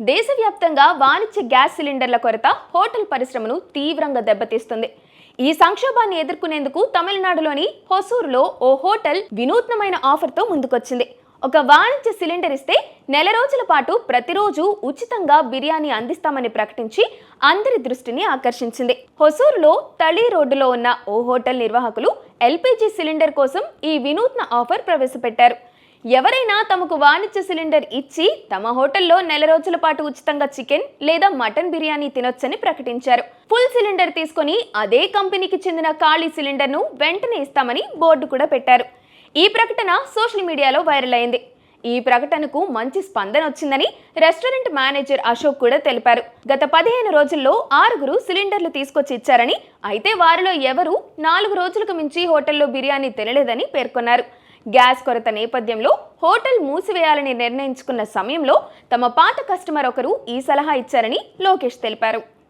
దేశవ్యాప్తంగా వాణిజ్య గ్యాస్ సిలిండర్ల కొరత హోటల్ పరిశ్రమను తీవ్రంగా దెబ్బతీస్తుంది. ఈ సంక్షోభాన్ని ఎదుర్కొనేందుకు తమిళనాడులోని హొసూరులో ఓ హోటల్ వినూత్నమైన ఆఫర్తో ముందుకొచ్చింది. ఒక వాణిజ్య సిలిండర్ ఇస్తే నెల రోజుల పాటు ప్రతిరోజు ఉచితంగా బిర్యానీ అందిస్తామని ప్రకటించి అందరి దృష్టిని ఆకర్షించింది. హొసూరులో తళి రోడ్డులో ఉన్న ఓ హోటల్ నిర్వాహకులు ఎల్పీజీ సిలిండర్ కోసం ఈ వినూత్న ఆఫర్ ప్రవేశపెట్టారు. ఎవరైనా తమకు వాణిజ్య సిలిండర్ ఇచ్చి తమ హోటల్లో నెల రోజుల పాటు ఉచితంగా చికెన్ లేదా మటన్ బిర్యానీ తినొచ్చని ప్రకటించారు. ఫుల్ సిలిండర్ తీసుకొని అదే కంపెనీకి చెందిన ఖాళీ సిలిండర్ను వెంటనే ఇస్తామని బోర్డు కూడా పెట్టారు. ఈ ప్రకటన సోషల్ మీడియాలో వైరల్ అయింది. ఈ ప్రకటనకు మంచి స్పందన వచ్చిందని రెస్టారెంట్ మేనేజర్ అశోక్ కూడా తెలిపారు. గత 15 రోజుల్లో 6గురు సిలిండర్లు తీసుకొచ్చి ఇచ్చారని, అయితే వారిలో ఎవరూ 4 రోజులకు మించి హోటల్లో బిర్యానీ తినలేదని పేర్కొన్నారు. గ్యాస్ కొరత నేపథ్యంలో హోటల్ మూసివేయాలని నిర్ణయించుకున్న సమయంలో తమ పాత కస్టమర్ ఒకరు ఈ సలహా ఇచ్చారని లోకేష్ తెలిపారు.